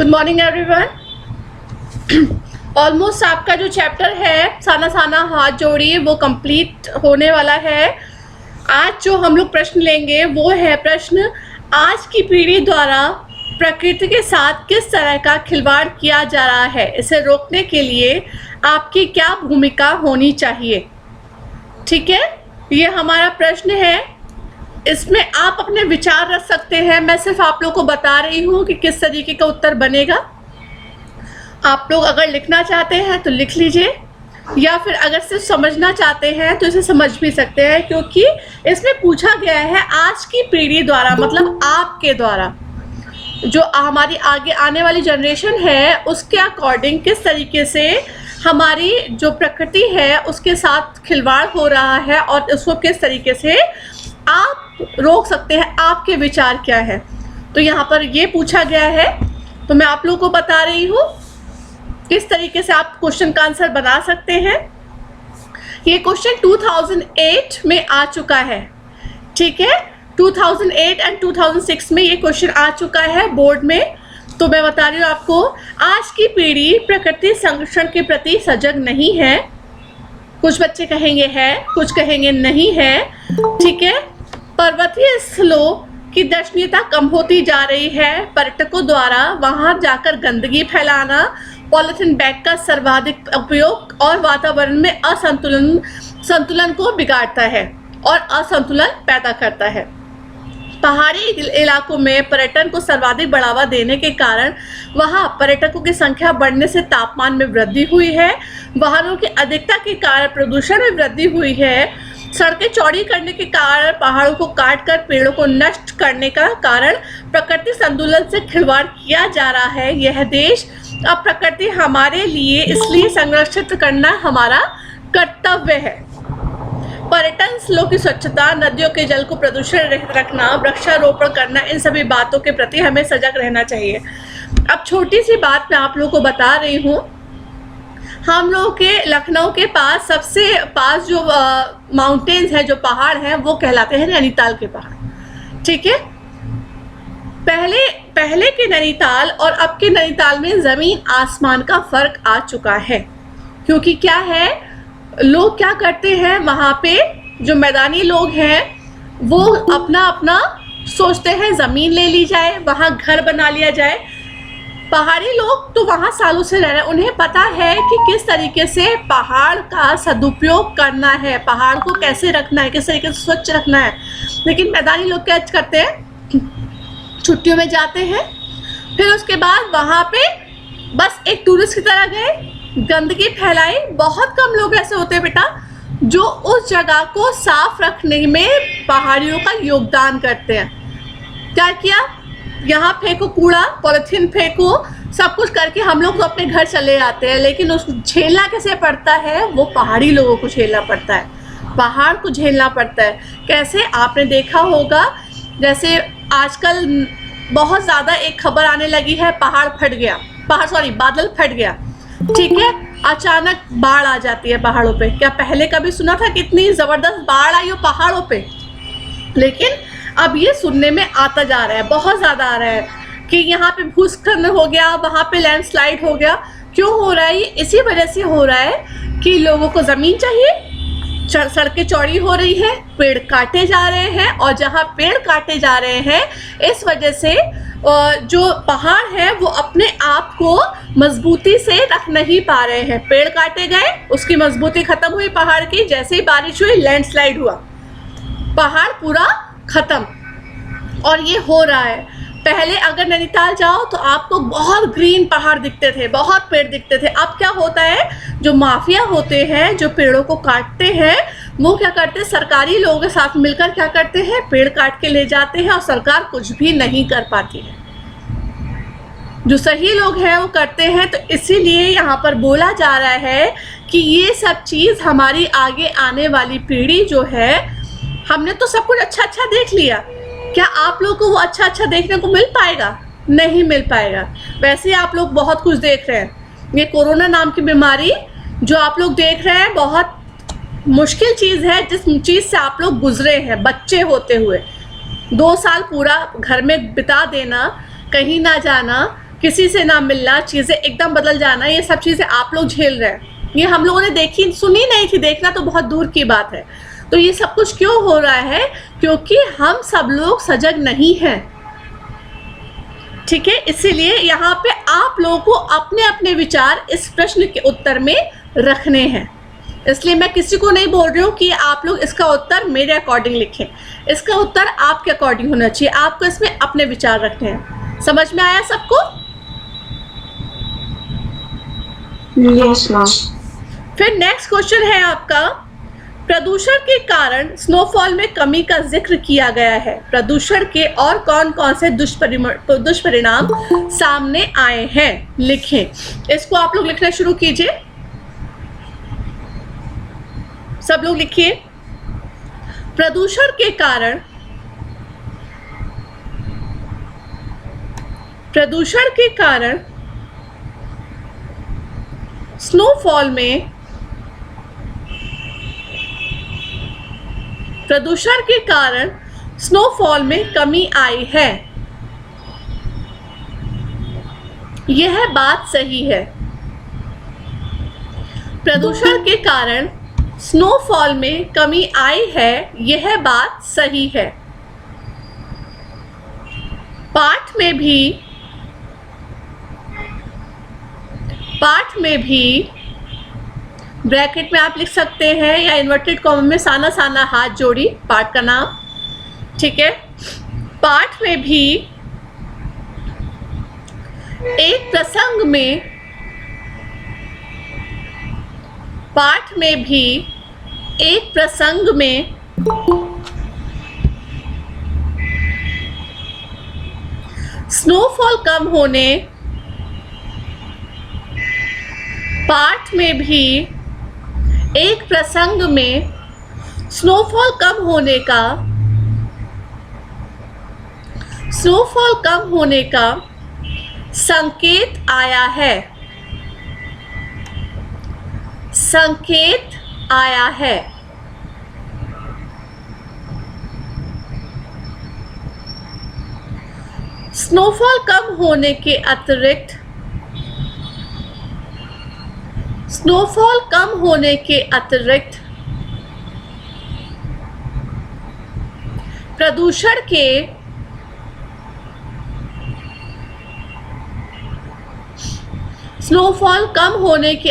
Good morning everyone. Almost आपका जो chapter है साना साना हाथ जोड़िए वो कंप्लीट होने वाला है। आज जो हम लोग प्रश्न लेंगे वो है प्रश्न, आज की पीढ़ी द्वारा प्रकृति के साथ किस तरह का खिलवाड़ किया जा रहा है, इसे रोकने के लिए आपकी क्या भूमिका होनी चाहिए। ठीक है, ये हमारा प्रश्न है। इसमें आप अपने विचार रख सकते हैं। मैं सिर्फ आप लोगों को बता रही हूँ कि किस तरीके का उत्तर बनेगा। आप लोग अगर लिखना चाहते हैं तो लिख लीजिए, या फिर अगर सिर्फ समझना चाहते हैं तो इसे समझ भी सकते हैं, क्योंकि इसमें पूछा गया है आज की पीढ़ी द्वारा, मतलब आपके द्वारा, जो हमारी आगे आने वाली जनरेशन है उसके अकॉर्डिंग किस तरीके से हमारी जो प्रकृति है उसके साथ खिलवाड़ हो रहा है और उसको किस तरीके से आप रोक सकते हैं। आपके विचार क्या है, तो यहाँ पर ये पूछा गया है। तो मैं आप लोगों को बता रही हूँ किस तरीके से आप क्वेश्चन का आंसर बना सकते हैं। ये क्वेश्चन 2008 में आ चुका है। ठीक है, 2008 एंड 2006 में ये क्वेश्चन आ चुका है बोर्ड में। तो मैं बता रही हूँ आपको, आज की पीढ़ी प्रकृति संरक्षण के प्रति सजग नहीं है। कुछ बच्चे कहेंगे है, कुछ कहेंगे नहीं है। ठीक है, पर्वतीय स्थलों की दर्शनीयता कम होती जा रही है। पर्यटकों द्वारा वहां जाकर गंदगी फैलाना, पॉलिथीन बैग का सर्वाधिक उपयोग और वातावरण में संतुलन को बिगाड़ता है और असंतुलन पैदा करता है। पहाड़ी इलाकों में पर्यटन को सर्वाधिक बढ़ावा देने के कारण वहां पर्यटकों की संख्या बढ़ने से तापमान में वृद्धि हुई है। वाहनों की अधिकता के कारण प्रदूषण में वृद्धि हुई है। सड़कें चौड़ी करने के कारण, पहाड़ों को काटकर पेड़ों को नष्ट करने का कारण प्रकृति संतुलन से खिलवाड़ किया जा रहा है। यह देश अब प्रकृति हमारे लिए, इसलिए संरक्षित करना हमारा कर्तव्य है। पर्यटन स्थलों की स्वच्छता, नदियों के जल को प्रदूषण रहित रखना, वृक्षारोपण करना, इन सभी बातों के प्रति हमें सजग रहना चाहिए। अब छोटी सी बात मैं आप लोगों को बता रही हूँ। हम लोग के लखनऊ के पास सबसे पास जो माउंटेन्स है, जो पहाड़ हैं, वो कहलाते हैं नैनीताल के पहाड़। ठीक है, पहले के नैनीताल और अब के नैनीताल में ज़मीन आसमान का फ़र्क आ चुका है। क्योंकि क्या है, लोग क्या करते हैं, वहाँ पे जो मैदानी लोग हैं वो अपना अपना सोचते हैं ज़मीन ले ली जाए, वहाँ घर बना लिया जाए। पहाड़ी लोग तो वहाँ सालों से रह रहे हैं, उन्हें पता है कि किस तरीके से पहाड़ का सदुपयोग करना है, पहाड़ को कैसे रखना है, किस तरीके से स्वच्छ रखना है। लेकिन मैदानी लोग क्या करते हैं, छुट्टियों में जाते हैं, फिर उसके बाद वहाँ पे बस एक टूरिस्ट की तरह गए, गंदगी फैलाई। बहुत कम लोग ऐसे होते हैं बेटा जो उस जगह को साफ रखने में पहाड़ियों का योगदान करते हैं। क्या किया, यहाँ फेंको कूड़ा, पॉलिथीन फेंको, सब कुछ करके हम लोग तो अपने घर चले आते हैं। लेकिन उसको झेलना कैसे पड़ता है, वो पहाड़ी लोगों को झेलना पड़ता है, पहाड़ को झेलना पड़ता है। कैसे, आपने देखा होगा, जैसे आजकल बहुत ज़्यादा एक खबर आने लगी है, बादल फट गया। ठीक है, अचानक बाढ़ आ जाती है पहाड़ों पे। क्या पहले कभी सुना था कितनी ज़बरदस्त बाढ़ आई हो पहाड़ों पे? लेकिन अब ये सुनने में आता जा रहा है, बहुत ज़्यादा आ रहा है कि यहाँ पे भूस्खलन हो गया, वहाँ पे लैंडस्लाइड हो गया। क्यों हो रहा है? इसी वजह से हो रहा है कि लोगों को ज़मीन चाहिए, सड़कें चौड़ी हो रही है, पेड़ काटे जा रहे हैं, और जहाँ पेड़ काटे जा रहे हैं इस वजह से जो पहाड़ है वो अपने आप को मजबूती से रख नहीं पा रहे हैं। पेड़ काटे गए, उसकी मजबूती खत्म हुई पहाड़ की, जैसे ही बारिश हुई लैंडस्लाइड हुआ, पहाड़ पूरा खत्म। और ये हो रहा है। पहले अगर नैनीताल जाओ तो आपको बहुत ग्रीन पहाड़ दिखते थे, बहुत पेड़ दिखते थे। अब क्या होता है, जो माफिया होते हैं, जो पेड़ों को काटते हैं, वो क्या करते हैं, सरकारी लोगों के साथ मिलकर क्या करते हैं, पेड़ काट के ले जाते हैं और सरकार कुछ भी नहीं कर पाती है। जो सही लोग हैं वो करते हैं। तो इसीलिए यहाँ पर बोला जा रहा है कि ये सब चीज़ हमारी आगे आने वाली पीढ़ी जो है, हमने तो सब कुछ अच्छा अच्छा देख लिया, क्या आप लोग को वो अच्छा अच्छा देखने को मिल पाएगा? नहीं मिल पाएगा। वैसे आप लोग बहुत कुछ देख रहे हैं। ये कोरोना नाम की बीमारी जो आप लोग देख रहे हैं, बहुत मुश्किल चीज़ है, जिस चीज़ से आप लोग गुजरे हैं बच्चे होते हुए। 2 साल पूरा घर में बिता देना, कहीं ना जाना, किसी से ना मिलना, चीज़ें एकदम बदल जाना, ये सब चीज़ें आप लोग झेल रहे हैं। ये हम लोगों ने देखी सुनी नहीं थी, देखना तो बहुत दूर की बात है। तो ये सब कुछ क्यों हो रहा है? क्योंकि हम सब लोग सजग नहीं हैं, ठीक है। इसीलिए यहाँ पे आप लोगों को अपने अपने विचार इस प्रश्न के उत्तर में रखने हैं। इसलिए मैं किसी को नहीं बोल रही हूँ कि आप लोग इसका उत्तर मेरे अकॉर्डिंग लिखें, इसका उत्तर आपके अकॉर्डिंग होना चाहिए, आपको इसमें अपने विचार रखने हैं। समझ में आया सबको? Yes ma'am. फिर नेक्स्ट क्वेश्चन है आपका, प्रदूषण के कारण स्नोफॉल में कमी का जिक्र किया गया है। प्रदूषण के और कौन कौन से दुष्परिणाम सामने आए हैं, लिखें। इसको आप लोग लिखना शुरू कीजिए, सब लोग लिखिए। प्रदूषण के कारण स्नोफॉल में कमी आई है। यह बात सही है। प्रदूषण के कारण स्नोफॉल में कमी आई है, यह बात सही है। पाठ में भी ब्रैकेट में आप लिख सकते हैं या इन्वर्टेड कॉमा में साना साना हाथ जोड़ी, पाठ का नाम, ठीक है। पाठ में भी एक प्रसंग में स्नोफॉल कम होने का संकेत आया है। स्नोफॉल कम होने के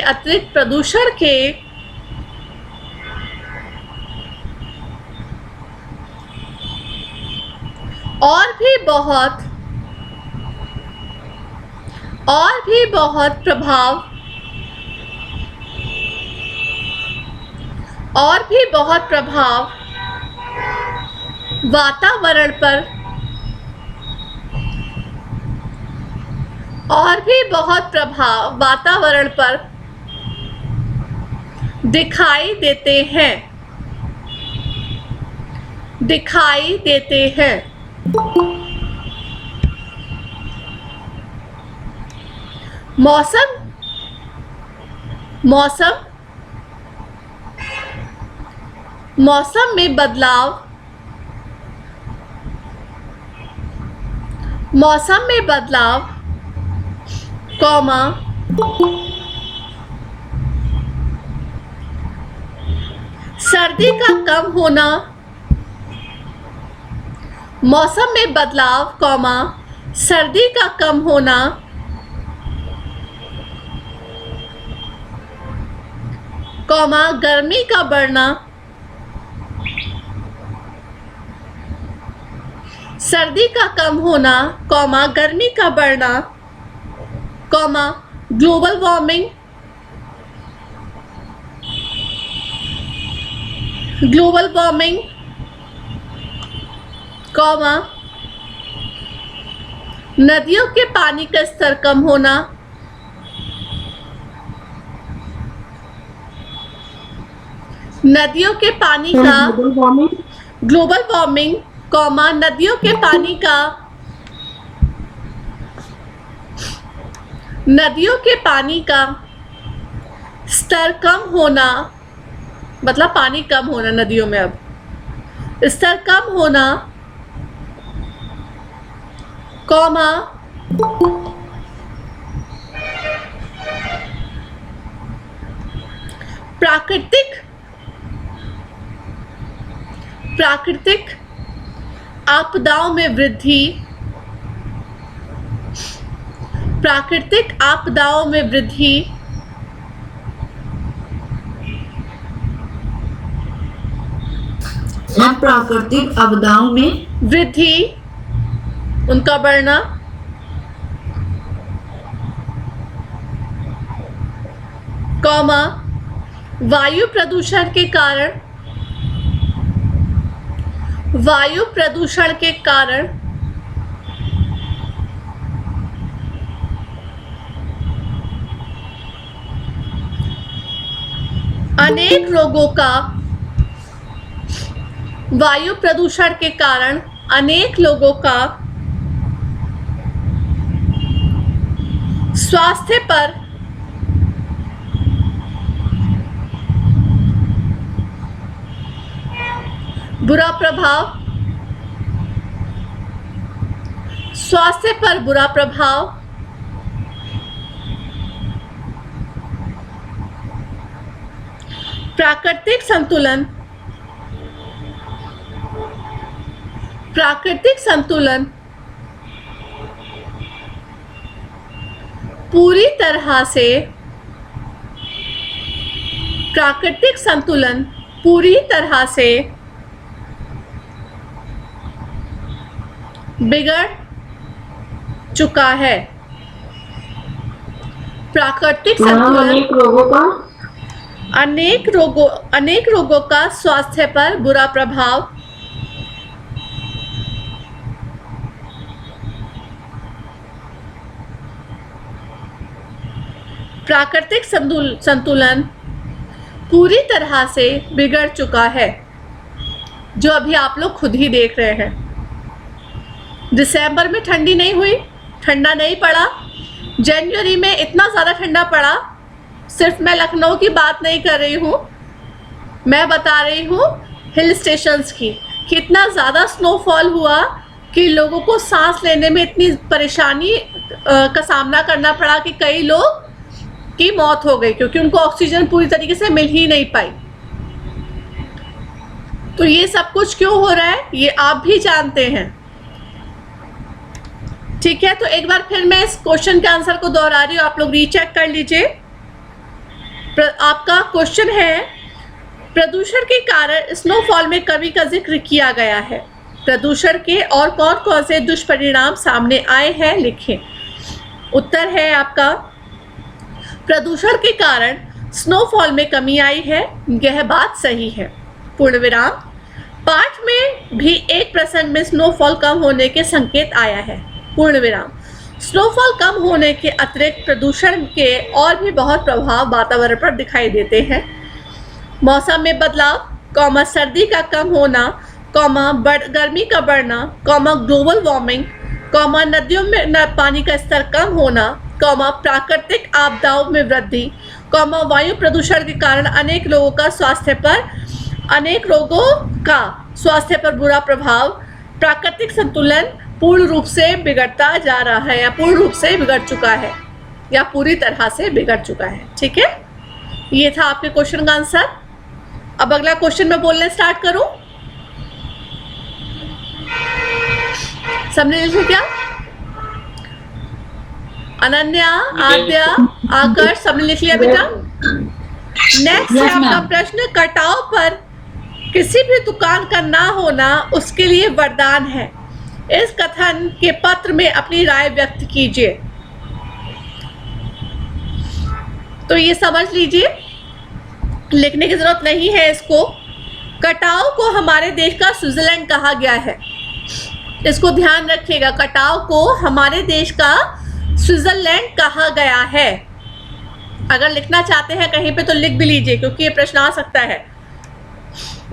अतिरिक्त प्रदूषण के और भी बहुत प्रभाव वातावरण पर दिखाई देते हैं। मौसम में बदलाव, सर्दी का कम होना, सर्दी का कम होना, गर्मी का बढ़ना, सर्दी का कम होना, गर्मी का बढ़ना, ग्लोबल वार्मिंग, नदियों के पानी का स्तर कम होना, नदियों के पानी का ग्लोबल वार्मिंग, नदियों के पानी का स्तर कम होना, मतलब पानी कम होना नदियों में, अब स्तर कम होना, प्राकृतिक आपदाओं में वृद्धि, प्राकृतिक आपदाओं में वृद्धि, प्राकृतिक आपदाओं में वृद्धि, उनका बढ़ना, कॉमा वायु प्रदूषण के कारण, वायु प्रदूषण के कारण अनेक रोगों का, वायु प्रदूषण के कारण अनेक लोगों का स्वास्थ्य पर बुरा प्रभाव, स्वास्थ्य पर बुरा प्रभाव, प्राकृतिक संतुलन, प्राकृतिक संतुलन पूरी तरह से, प्राकृतिक संतुलन पूरी तरह से बिगड़ चुका है। प्राकृतिक संतुलन अनेक रोगों का स्वास्थ्य पर बुरा प्रभाव, प्राकृतिक संतुलन पूरी तरह से बिगड़ चुका है, जो अभी आप लोग खुद ही देख रहे हैं। दिसंबर में ठंडी नहीं हुई, ठंडा नहीं पड़ा, जनवरी में इतना ज़्यादा ठंडा पड़ा। सिर्फ मैं लखनऊ की बात नहीं कर रही हूँ, मैं बता रही हूँ हिल स्टेशंस की, कितना ज़्यादा स्नोफॉल हुआ कि लोगों को सांस लेने में इतनी परेशानी का सामना करना पड़ा कि कई लोग की मौत हो गई, क्योंकि उनको ऑक्सीजन पूरी तरीके से मिल ही नहीं पाई। तो ये सब कुछ क्यों हो रहा है ये आप भी जानते हैं, ठीक है। तो एक बार फिर मैं इस क्वेश्चन के आंसर को दोहरा रही हूँ, आप लोग रीचेक कर लीजिए। आपका क्वेश्चन है, प्रदूषण के कारण स्नोफॉल में कमी का जिक्र किया गया है, प्रदूषण के और कौन कौन से दुष्परिणाम सामने आए हैं लिखें। उत्तर है आपका, प्रदूषण के कारण स्नोफॉल में कमी आई है, यह बात सही है। पूर्ण विराम। पाठ में भी एक प्रसंग में स्नोफॉल कम होने के संकेत आया है, पूर्ण विराम। स्नोफॉल कम होने के अतिरिक्त प्रदूषण के और भी बहुत प्रभाव वातावरण पर दिखाई देते हैं। मौसम में बदलाव, कॉमा सर्दी का कम होना, कॉमा गर्मी का बढ़ना, कॉमा ग्लोबल वार्मिंग, कॉमा नदियों में पानी का स्तर कम होना, कॉमा प्राकृतिक आपदाओं में वृद्धि, कॉमा वायु प्रदूषण के कारण अनेक रोगों का स्वास्थ्य पर बुरा प्रभाव, प्राकृतिक संतुलन पूर्ण रूप से बिगड़ता जा रहा है या पूर्ण रूप से बिगड़ चुका है या पूरी तरह से बिगड़ चुका है, ठीक है। ये था आपके क्वेश्चन का आंसर। अब अगला क्वेश्चन मैं बोलने स्टार्ट करूं, सबने लिखा क्या? अनन्या, आद्या, आकर्ष, सबने लिख लिया बेटा? नेक्स्ट है आपका प्रश्न, कटाव पर किसी भी दुकान का ना होना उसके लिए वरदान है। इस कथन के पत्र में अपनी राय व्यक्त कीजिए। तो ये समझ लीजिए, लिखने की जरूरत नहीं है इसको। कटाव को हमारे देश का स्विट्जरलैंड कहा गया है, इसको ध्यान रखिएगा। कटाव को हमारे देश का स्विट्जरलैंड कहा गया है। अगर लिखना चाहते हैं कहीं पे तो लिख भी लीजिए, क्योंकि ये प्रश्न आ सकता है।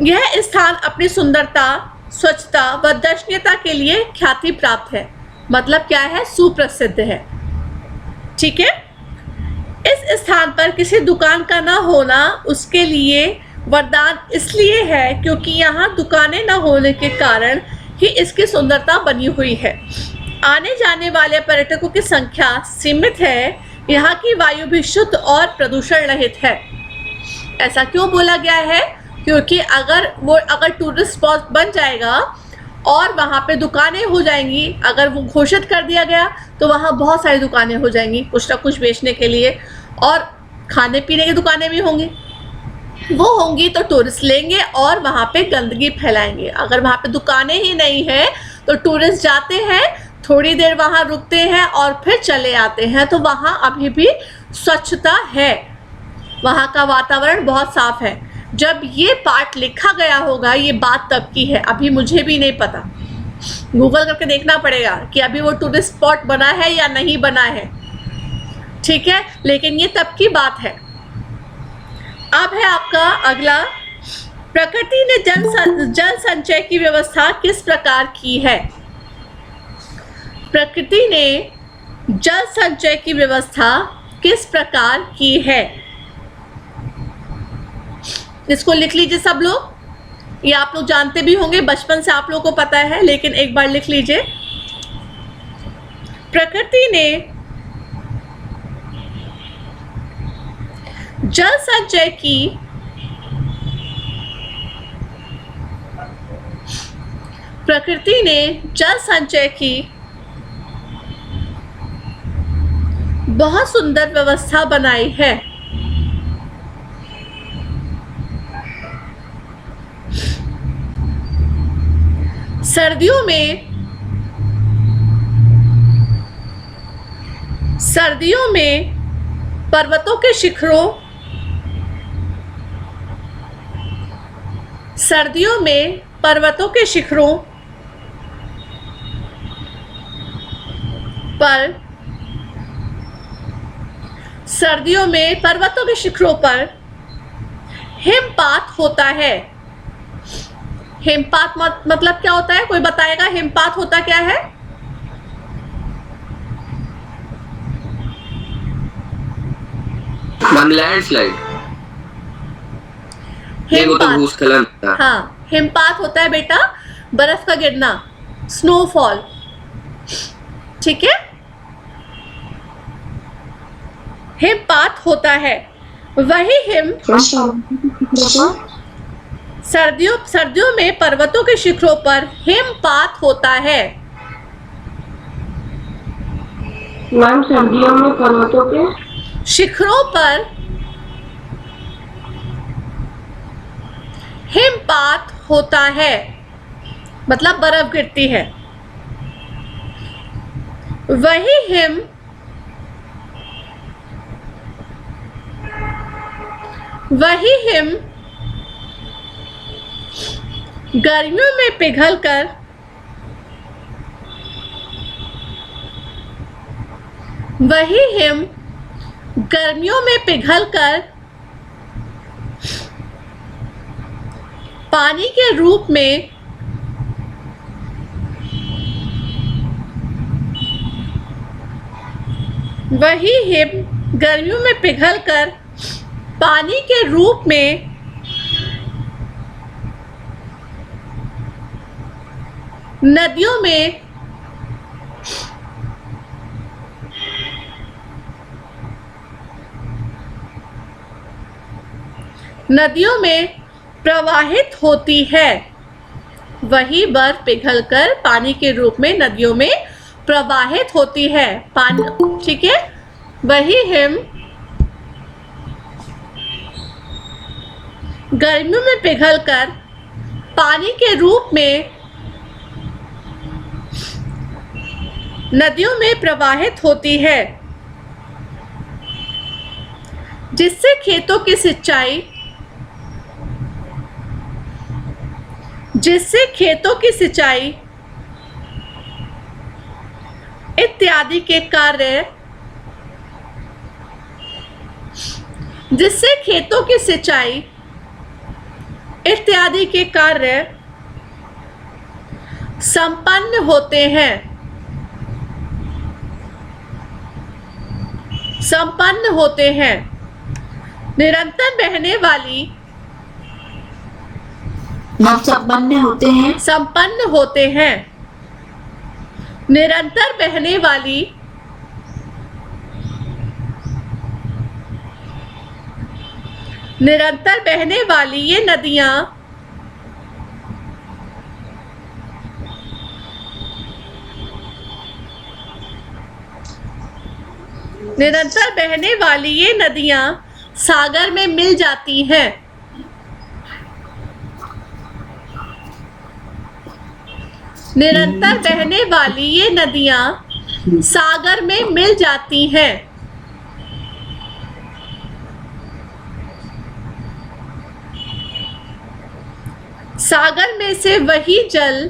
यह स्थान अपनी सुंदरता, स्वच्छता व दर्शनीयता के लिए ख्याति प्राप्त है। मतलब क्या है? सुप्रसिद्ध है, ठीक है। इस स्थान पर किसी दुकान का ना होना उसके लिए वरदान इसलिए है क्योंकि यहाँ दुकानें न होने के कारण ही इसकी सुंदरता बनी हुई है। आने जाने वाले पर्यटकों की संख्या सीमित है। यहाँ की वायु भी शुद्ध और प्रदूषण रहित है। ऐसा क्यों बोला गया है? क्योंकि अगर टूरिस्ट स्पॉट बन जाएगा और वहाँ पे दुकानें हो जाएंगी, अगर वो घोषित कर दिया गया तो वहाँ बहुत सारी दुकानें हो जाएंगी कुछ ना कुछ बेचने के लिए, और खाने पीने की दुकानें भी होंगी। वो होंगी तो टूरिस्ट लेंगे और वहाँ पे गंदगी फैलाएंगे। अगर वहाँ पे दुकानें ही नहीं है तो टूरिस्ट जाते हैं, थोड़ी देर वहाँ रुकते हैं और फिर चले आते हैं, तो वहाँ अभी भी स्वच्छता है, वहाँ का वातावरण बहुत साफ है। जब ये पार्ट लिखा गया होगा, ये बात तब की है, अभी मुझे भी नहीं पता, गूगल करके देखना पड़ेगा कि अभी वो टूरिस्ट स्पॉट बना है या नहीं बना है, ठीक है, लेकिन ये तब की बात है। अब है आपका अगला, प्रकृति ने जल संचय की व्यवस्था किस प्रकार की है? प्रकृति ने जल संचय की व्यवस्था किस प्रकार की है? इसको लिख लीजिए सब लोग, ये आप लोग जानते भी होंगे, बचपन से आप लोगों को पता है, लेकिन एक बार लिख लीजिए। प्रकृति ने जल संचय की प्रकृति ने जल संचय की बहुत सुंदर व्यवस्था बनाई है। सर्दियों में पर्वतों के शिखरों पर हिमपात होता है। हिमपात मतलब क्या होता है? कोई बताएगा हिमपात होता क्या है? लैंडस्लाइड, भूस्खलन। हाँ, हिमपात होता है बेटा बर्फ का गिरना, स्नोफॉल, ठीक है, हिमपात होता है। वही हिम सर्दियों में पर्वतों के शिखरों पर हिमपात होता है। मैम सर्दियों में पर्वतों के शिखरों पर हिमपात होता है, मतलब बर्फ गिरती है। वही हिम गर्मियों में पिघलकर पानी के रूप में नदियों में प्रवाहित होती है। वही बर्फ पिघलकर पानी के रूप में नदियों में प्रवाहित होती है, पानी, ठीक है। वही हिम गर्मियों में पिघलकर पानी के रूप में नदियों में प्रवाहित होती है, जिससे खेतों की सिंचाई इत्यादि के कार्य संपन्न होते हैं। निरंतर बहने वाली संपन्न होते हैं। निरंतर बहने वाली निरंतर बहने वाली ये नदियां निरंतर बहने वाली ये नदियां सागर में मिल जाती हैं। निरंतर बहने वाली ये नदियां सागर में मिल जाती हैं। सागर में से वही जल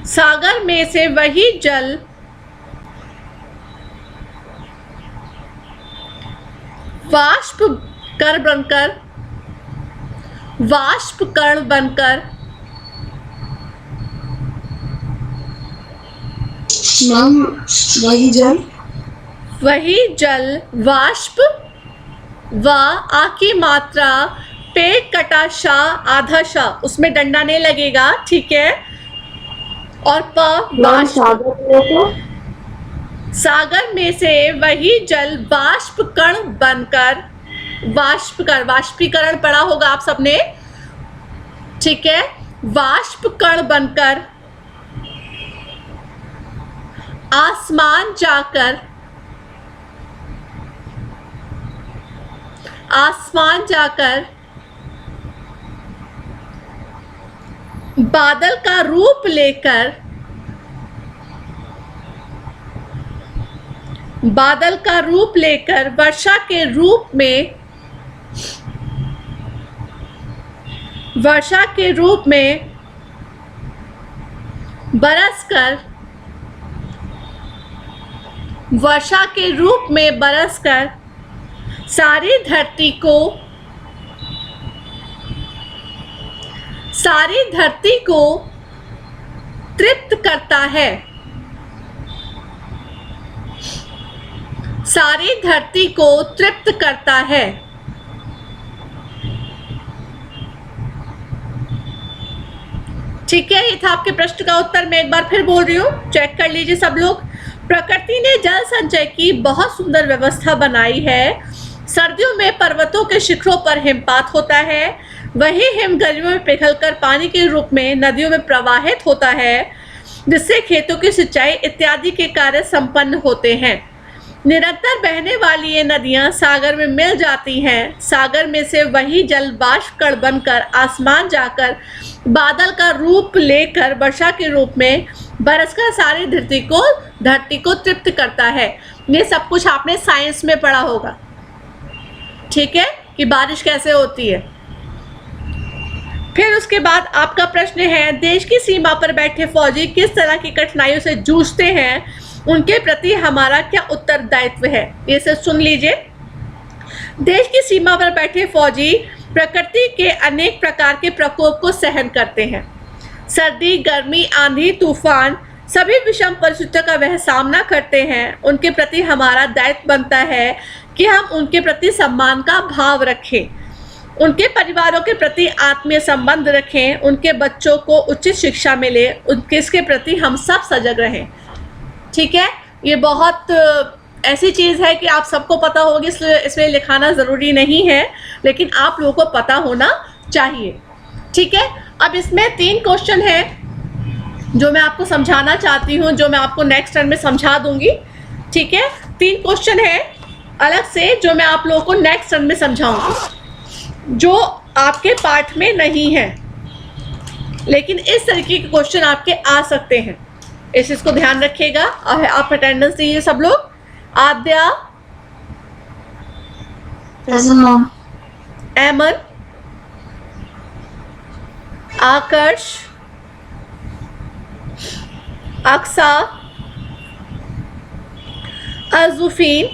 सागर में से वही जल वाष्प कण बनकर मैम वही जल वाष्प व आ की मात्रा पे कटा शा आधा शा, उसमें डंडा नहीं लगेगा, ठीक है। और प मैम वाष्प, सागर में से वही जल वाष्प कण बनकर वाष्पीकरण पढ़ा होगा आप सबने, ठीक है। वाष्प कण बनकर आसमान जाकर बादल का रूप लेकर वर्षा के रूप में बरसकर सारी धरती को तृप्त करता है। सारी धरती को तृप्त करता है। ठीक है, ये था आपके प्रश्न का उत्तर। मैं एक बार फिर बोल रही हूँ, चेक कर लीजिए सब लोग। प्रकृति ने जल संचय की बहुत सुंदर व्यवस्था बनाई है। सर्दियों में पर्वतों के शिखरों पर हिमपात होता है, वही हिम गर्मियों में पिघलकर पानी के रूप में नदियों में प्रवाहित होता है, जिससे खेतों की सिंचाई इत्यादि के कार्य संपन्न होते हैं। निरंतर बहने वाली ये नदियां सागर में मिल जाती हैं। सागर में से वही जल वाष्प कण बनकर आसमान जाकर बादल का रूप लेकर वर्षा के रूप में बरसकर सारी धरती को तृप्त करता है। ये सब कुछ आपने साइंस में पढ़ा होगा, ठीक है, कि बारिश कैसे होती है। फिर उसके बाद आपका प्रश्न है, देश की सीमा पर बैठे फौजी किस तरह की कठिनाइयों से जूझते हैं, उनके प्रति हमारा क्या उत्तरदायित्व है। ये सब सुन लीजिए। देश की सीमा पर बैठे फौजी प्रकृति के अनेक प्रकार के प्रकोप को सहन करते हैं। सर्दी, गर्मी, आंधी, तूफान, सभी विषम परिस्थितियों का वह सामना करते हैं। उनके प्रति हमारा दायित्व बनता है कि हम उनके प्रति सम्मान का भाव रखें, उनके परिवारों के प्रति आत्मीय संबंध रखें, उनके बच्चों को उचित शिक्षा मिले, इसके प्रति हम सब सजग रहें। ठीक है, ये बहुत ऐसी चीज़ है कि आप सबको पता होगी, इसलिए लिखाना ज़रूरी नहीं है, लेकिन आप लोगों को पता होना चाहिए। ठीक है, अब इसमें 3 क्वेश्चन हैं जो मैं आपको समझाना चाहती हूँ, जो मैं आपको नेक्स्ट टर्म में समझा दूंगी। ठीक है, 3 क्वेश्चन हैं अलग से जो मैं आप लोगों को नेक्स्ट टर्म में समझाऊंगी, जो आपके पाठ में नहीं है, लेकिन इस तरीके के क्वेश्चन आपके आ सकते हैं। इस चीज़ को ध्यान रखिएगा। आप अटेंडेंस दीजिए सब लोग। आद्या, एमन, आकर्ष, Aqsa, Ajufin,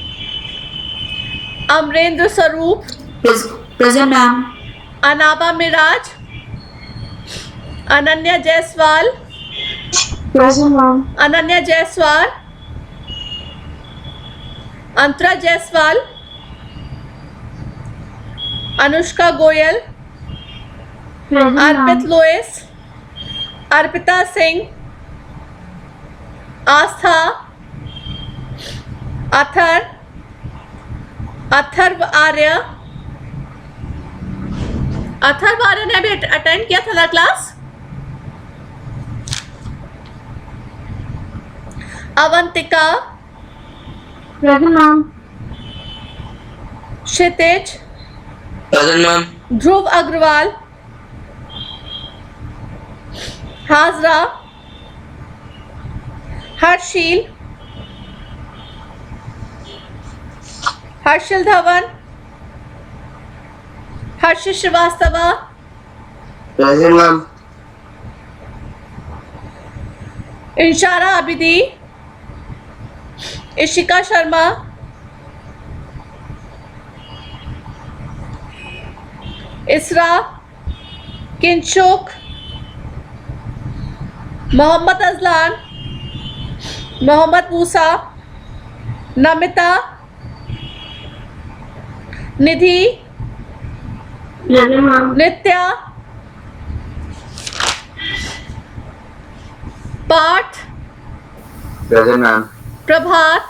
Amrendra Swaroop, present ma'am. Anaba Miraj, Ananya Jaiswal, present ma'am. Ananya Jaiswal, Antara Jaiswal, Anushka Goyal, Arpit Lois, Arpita Singh, Aastha, Athar, Atharv Arya, Atharv Arya ने अभी अटेंड किया था ना class? Avantika, present ma'am. Kshitij, Present ma'am. Dhruv Agarwal, Hajra, Harsheel, Harshil Dhawan, Harshil Shrivastava, Present ma'am. Inshara Abidi, Ishika Sharma, Isra, Kinchuk, Mohammad Ajlan, Mohammad Musa, Namita, Nidhi, present ma'am. Nitya, Path, Present ma'am. प्रभात,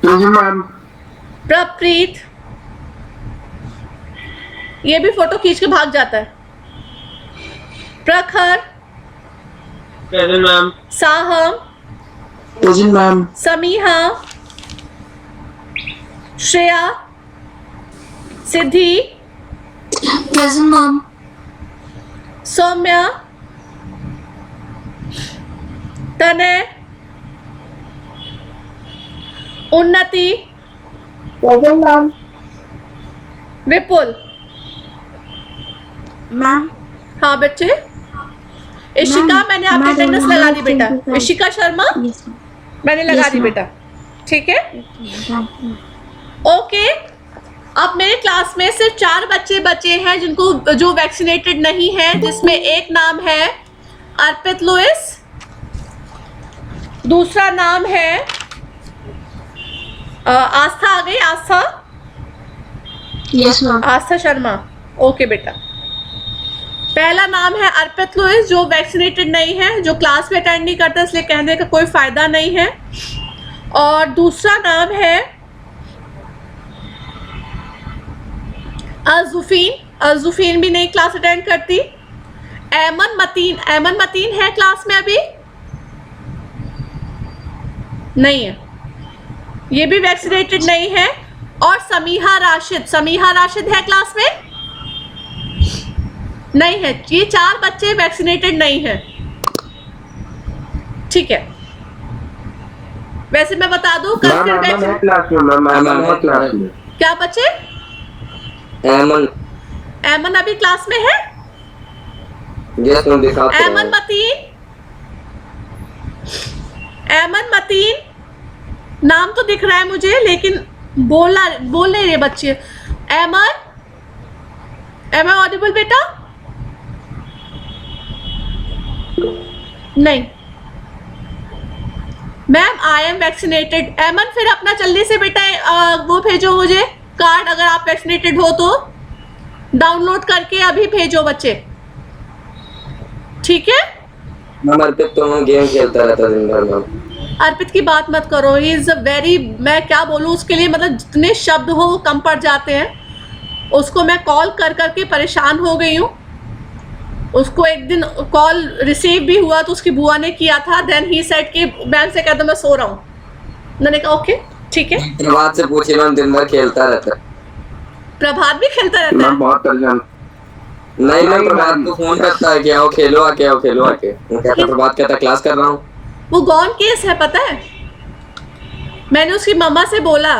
Present ma'am. प्रप्रीत, ये भी फोटो खींच के भाग जाता है, Prakhar, present ma'am. Saham, Present ma'am. Sameeha, Shreya, Siddhi, Present ma'am. Saumya, Tanay, Unnati, present ma'am. विपुल। Ma'am. हाँ बच्चे, इशिका मैम, मैंने आपकी मैम, अटेंडेंस मैम, लगा दी बेटा, 25%. Ishika Sharma Yes ma'am. मैंने लगा Yes, दी ma'am. बेटा, ठीक है। Thank you. ओके, अब मेरे क्लास में सिर्फ 4 बच्चे बचे हैं जिनको जो वैक्सीनेटेड नहीं है, जिसमें एक नाम है अर्पित लुइस, दूसरा नाम है आस्था। आ गई आस्था? Yes ma'am. आस्था शर्मा, ओके बेटा। पहला नाम है अर्पित लुइस जो वैक्सीनेटेड नहीं है, जो क्लास में अटेंड नहीं करता, इसलिए कहने का कोई फायदा नहीं है। और दूसरा नाम है अज़ुफीन, अज़ुफीन भी नहीं क्लास अटेंड करती। ऐमन मतीन, ऐमन मतीन है क्लास में अभी? नहीं है, ये भी वैक्सीनेटेड नहीं है। और समीहा राशिद, समीहा राशिद है क्लास में? नहीं है। ये 4 बच्चे वैक्सीनेटेड नहीं है, ठीक है। वैसे मैं बता दूं कल फिर वैक्सीन क्लास में क्या बच्चे? एमन। ऐमन अभी क्लास में है? यस मैम, दिखाते हैं। ऐमन मतीन, ऐमन मतीन नाम तो दिख रहा है मुझे, लेकिन बोल नहीं रहे बच्चे। ऐमन, एम आई ऑडिबल बेटा? नहीं ma'am, I am vaccinated. Ayman फिर अपना जल्दी से बेटा वो भेजो मुझे कार्ड, अगर आप वैक्सीनेटेड हो तो डाउनलोड करके अभी भेजो बच्चे, ठीक है। मैम अर्पित तो गेम खेलता रहता दिन भर मैम। अर्पित की बात मत करो, ही इज अ वेरी, मैं क्या बोलूँ उसके लिए, मतलब जितने शब्द हो वो कम पड़ जाते हैं। उसको मैं कॉल कर करके परेशान हो गई हूँ। उसको एक दिन कॉल रिसीव भी हुआ तो उसकी बुआ ने किया था, देन ही सेड कि मैम से कह दो मैं सो रहा हूँ। मैंने कहा ओके ठीक है। प्रभात से पूछिए मैम, दिन भर खेलता रहता है। प्रभात भी खेलता रहता है? बहुत परेशान। नहीं मैम, प्रभात को फोन करता है कि आओ खेलो आके, आओ खेलो आके। वो कहता प्रभात कहता क्लास कर रहा हूँ। वो गॉन केस है पता है। मैंने उसकी मम्मा से बोला,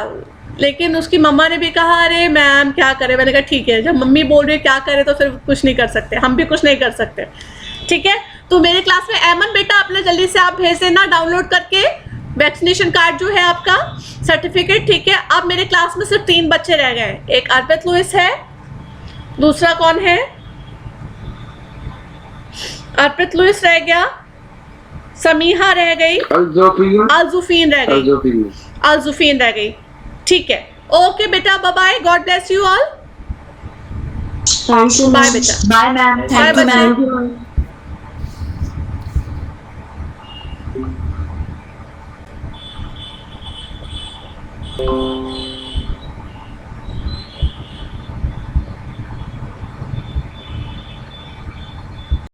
लेकिन उसकी मम्मा ने भी कहा अरे मैम क्या करे। मैंने कहा ठीक है, जब मम्मी बोल रही है क्या करे तो फिर कुछ नहीं कर सकते, हम भी कुछ नहीं कर सकते, ठीक है। तो मेरे क्लास में ऐमन बेटा अपने जल्दी से आप भेज देना डाउनलोड करके वैक्सीनेशन कार्ड जो है आपका सर्टिफिकेट, ठीक है। अब मेरे क्लास में सिर्फ 3 बच्चे रह गए। एक अर्पित लुइस है, दूसरा कौन है? अर्पित लुइस रह गया, समीहा रह गई, अज़ुफीन रह गई, अज़ुफीन रह गई, ठीक है। ओके बेटा, bye bye, God bless you all, Thank you bye ma'am. बेटा। Bye ma'am. Bye, Thank you बच्चे। ma'am. हैं।